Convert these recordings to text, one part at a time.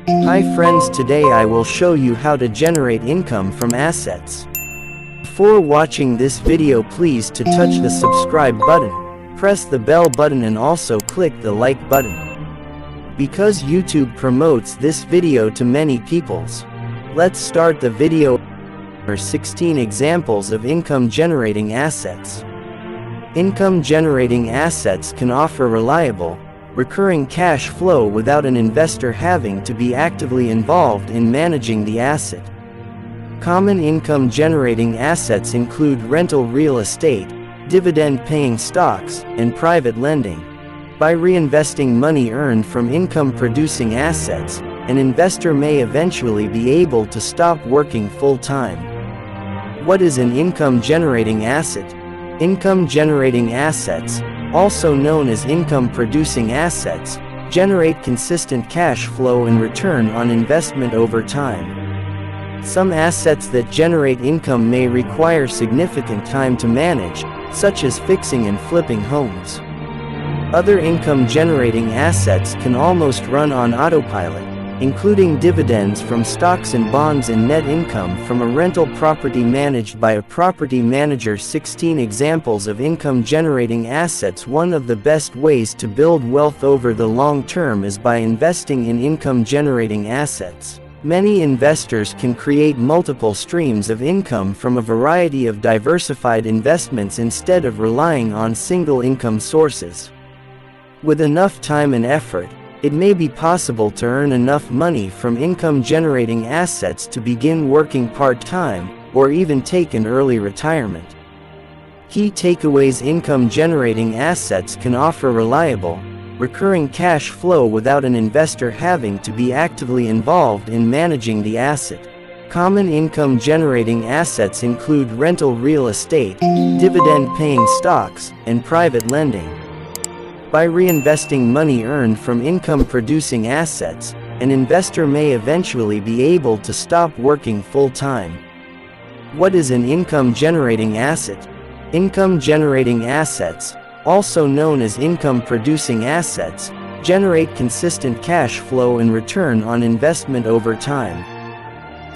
Hi friends, today I will show you how to generate income from assets. Before watching this video, please to touch the subscribe button, press the bell button and also click the like button. Because YouTube promotes this video to many peoples. Let's start the video. 16 examples of income generating assets. Income generating assets can offer reliable, recurring cash flow without an investor having to be actively involved in managing the asset. Common income generating assets include rental real estate, dividend-paying stocks, and private lending. By reinvesting money earned from income-producing assets, an investor may eventually be able to stop working full-time. What is an income generating asset? Income generating assets, also known as income-producing assets, generate consistent cash flow and return on investment over time. Some assets that generate income may require significant time to manage, such as fixing and flipping homes. Other income-generating assets can almost run on autopilot, including dividends from stocks and bonds and net income from a rental property managed by a property manager. 16 examples of income-generating assets. One of the best ways to build wealth over the long term is by investing in income-generating assets. Many investors can create multiple streams of income from a variety of diversified investments instead of relying on single income sources. With enough time and effort, it may be possible to earn enough money from income-generating assets to begin working part-time, or even take an early retirement. Key takeaways: income-generating assets can offer reliable, recurring cash flow without an investor having to be actively involved in managing the asset. Common income-generating assets include rental real estate, dividend-paying stocks, and private lending. By reinvesting money earned from income-producing assets, an investor may eventually be able to stop working full-time. What is an income-generating asset? Income-generating assets, also known as income-producing assets, generate consistent cash flow and return on investment over time.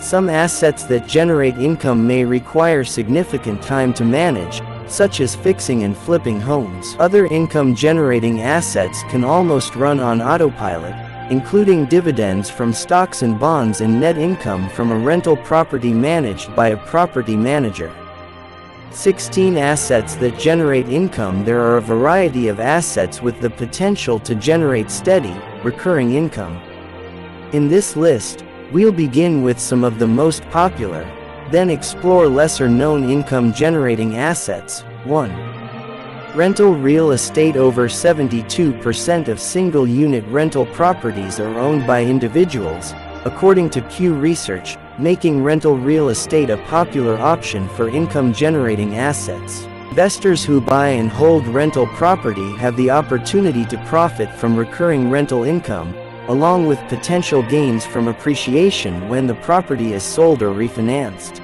Some assets that generate income may require significant time to manage, such as fixing and flipping homes. Other income-generating assets can almost run on autopilot, including dividends from stocks and bonds and net income from a rental property managed by a property manager. 16 assets that generate income. There are a variety of assets with the potential to generate steady, recurring income. In this list, we'll begin with some of the most popular, then explore lesser-known income-generating assets. 1. Rental real estate. Over 72% of single-unit rental properties are owned by individuals, according to Pew Research, making rental real estate a popular option for income-generating assets. Investors who buy and hold rental property have the opportunity to profit from recurring rental income, along with potential gains from appreciation when the property is sold or refinanced.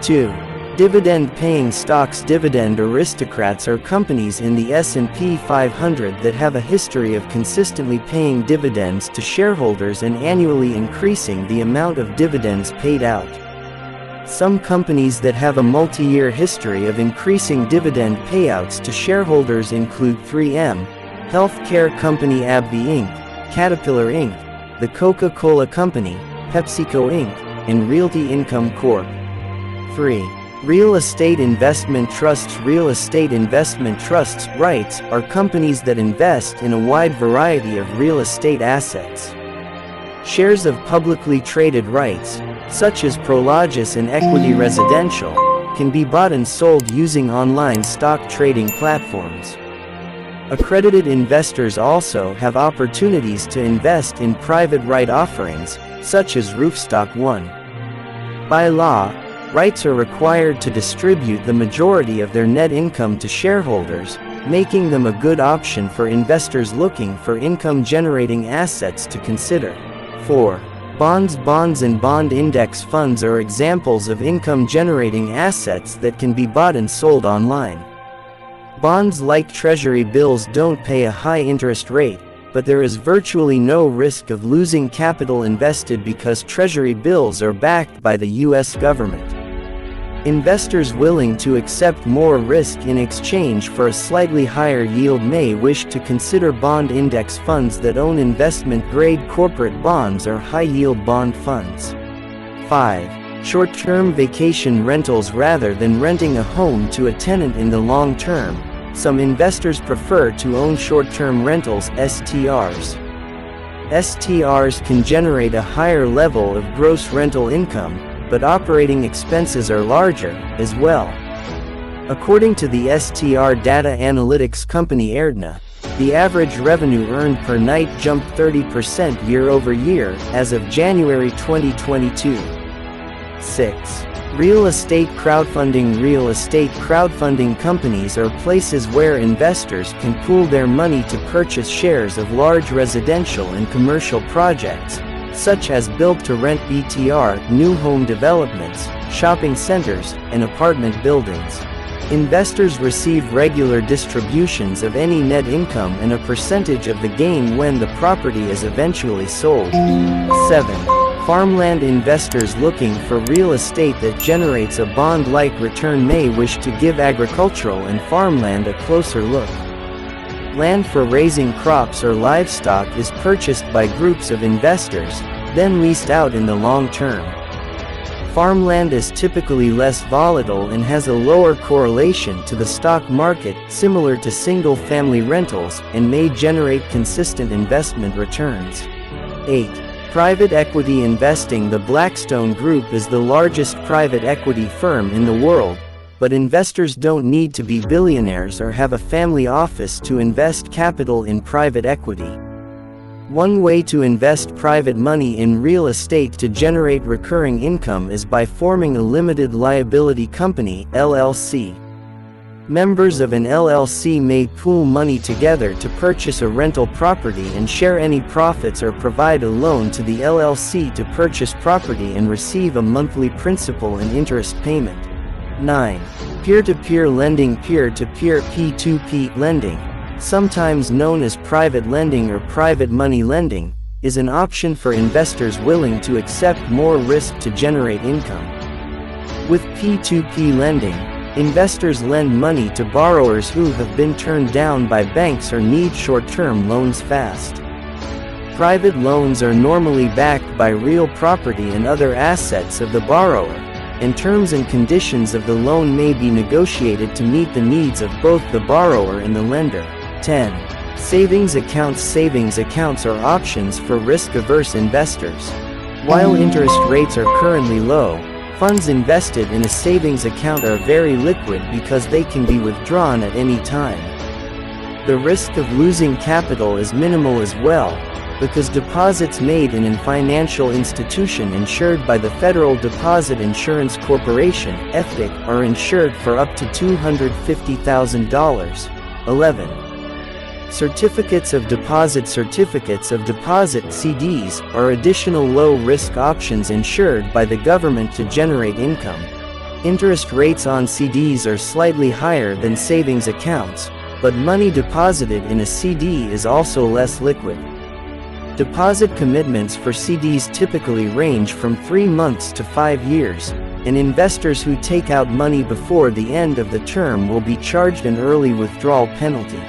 2. Dividend-paying stocks. Dividend aristocrats are companies in the S&P 500 that have a history of consistently paying dividends to shareholders and annually increasing the amount of dividends paid out. Some companies that have a multi-year history of increasing dividend payouts to shareholders include 3M, healthcare company AbbVie Inc., Caterpillar Inc., The Coca-Cola Company, PepsiCo Inc., and Realty Income Corp. 3. Real estate investment trusts. Real estate investment trusts (REITs) are companies that invest in a wide variety of real estate assets. Shares of publicly traded REITs, such as Prologis and Equity Residential, can be bought and sold using online stock trading platforms. Accredited investors also have opportunities to invest in private REIT offerings, such as Roofstock 1. By law, REITs are required to distribute the majority of their net income to shareholders, making them a good option for investors looking for income-generating assets to consider. 4. Bonds. Bonds and bond index funds are examples of income-generating assets that can be bought and sold online. Bonds like Treasury bills don't pay a high interest rate, but there is virtually no risk of losing capital invested because Treasury bills are backed by the US government. Investors willing to accept more risk in exchange for a slightly higher yield may wish to consider bond index funds that own investment-grade corporate bonds or high-yield bond funds. 5. Short-term vacation rentals. Rather than renting a home to a tenant in the long term, some investors prefer to own short-term rentals (STRs). STRs can generate a higher level of gross rental income, but operating expenses are larger, as well. According to the STR data analytics company Erdna, the average revenue earned per night jumped 30% year-over-year, as of January 2022. 6. Real estate crowdfunding. Real estate crowdfunding companies are places where investors can pool their money to purchase shares of large residential and commercial projects, such as built-to-rent BTR, new home developments, shopping centers, and apartment buildings. Investors receive regular distributions of any net income and a percentage of the gain when the property is eventually sold. 7. Farmland. Investors looking for real estate that generates a bond-like return may wish to give agricultural and farmland a closer look. Land for raising crops or livestock is purchased by groups of investors, then leased out in the long term. Farmland is typically less volatile and has a lower correlation to the stock market, similar to single-family rentals, and may generate consistent investment returns. 8. Private equity investing. The Blackstone Group is the largest private equity firm in the world, but investors don't need to be billionaires or have a family office to invest capital in private equity. One way to invest private money in real estate to generate recurring income is by forming a limited liability company, LLC. Members of an LLC may pool money together to purchase a rental property and share any profits, or provide a loan to the LLC to purchase property and receive a monthly principal and interest payment. 9. Peer-to-peer lending. Peer-to-peer P2P lending, sometimes known as private lending or private money lending, is an option for investors willing to accept more risk to generate income. With P2P lending, investors lend money to borrowers who have been turned down by banks or need short-term loans fast. Private loans are normally backed by real property and other assets of the borrower, and terms and conditions of the loan may be negotiated to meet the needs of both the borrower and the lender. 10. Savings accounts. Savings accounts are options for risk-averse investors. While interest rates are currently low, funds invested in a savings account are very liquid because they can be withdrawn at any time. The risk of losing capital is minimal as well, because deposits made in a financial institution insured by the Federal Deposit Insurance Corporation (FDIC) are insured for up to $250,000. 11. Certificates of deposit. Certificates of deposit (CDs) are additional low-risk options insured by the government to generate income. Interest rates on CDs are slightly higher than savings accounts, but money deposited in a CD is also less liquid. Deposit commitments for CDs typically range from 3 months to 5 years, and investors who take out money before the end of the term will be charged an early withdrawal penalty.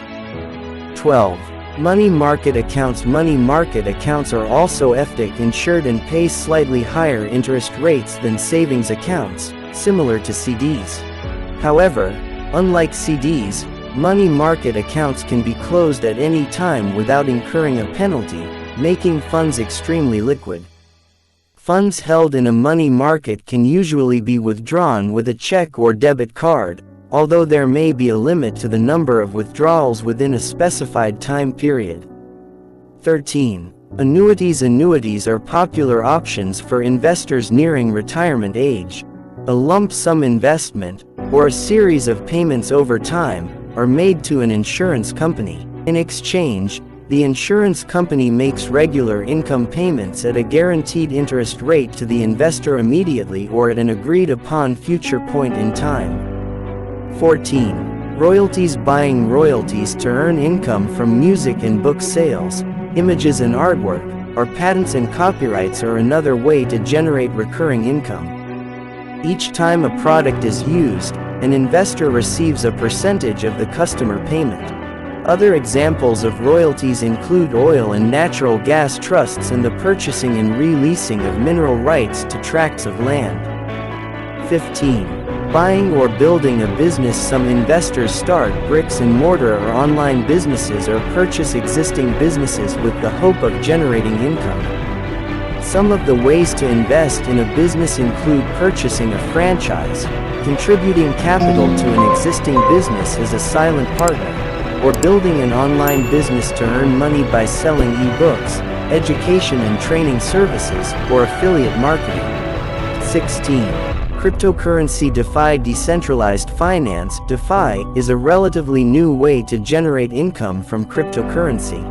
12. Money market accounts. Money market accounts are also FDIC insured and pay slightly higher interest rates than savings accounts, similar to CDs. However, unlike CDs, money market accounts can be closed at any time without incurring a penalty, making funds extremely liquid. Funds held in a money market can usually be withdrawn with a check or debit card, although there may be a limit to the number of withdrawals within a specified time period. 13. Annuities. Annuities are popular options for investors nearing retirement age. A lump sum investment, or a series of payments over time, are made to an insurance company. In exchange, the insurance company makes regular income payments at a guaranteed interest rate to the investor immediately or at an agreed-upon future point in time. 14. Royalties. Buying royalties to earn income from music and book sales. Images and artwork, or patents and copyrights are another way to generate recurring income. Each time a product is used, an investor receives a percentage of the customer payment. Other examples of royalties include oil and natural gas trusts and the purchasing and re-leasing of mineral rights to tracts of land. 15. Buying or building a business. Some investors start bricks and mortar or online businesses or purchase existing businesses with the hope of generating income. Some of the ways to invest in a business include purchasing a franchise, contributing capital to an existing business as a silent partner, or building an online business to earn money by selling e-books, education and training services, or affiliate marketing. 16. Cryptocurrency. DeFi. Decentralized finance. DeFi is a relatively new way to generate income from cryptocurrency.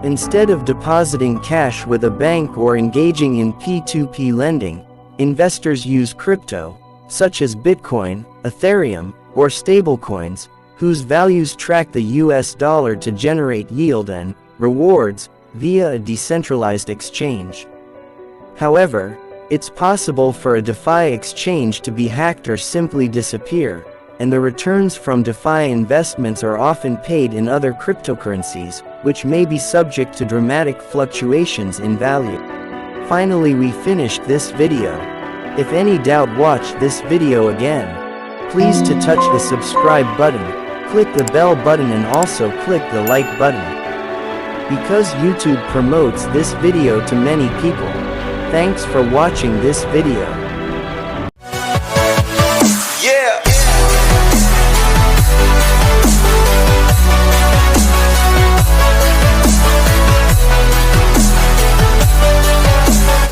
Instead of depositing cash with a bank or engaging in P2P lending, investors use crypto, such as Bitcoin, Ethereum, or stablecoins, whose values track the US dollar to generate yield and rewards via a decentralized exchange. However, it's possible for a DeFi exchange to be hacked or simply disappear, and the returns from DeFi investments are often paid in other cryptocurrencies, which may be subject to dramatic fluctuations in value. Finally, we finished this video. If any doubt, watch this video again. Please to touch the subscribe button, click the bell button and also click the like button. Because YouTube promotes this video to many people. Thanks for watching this video.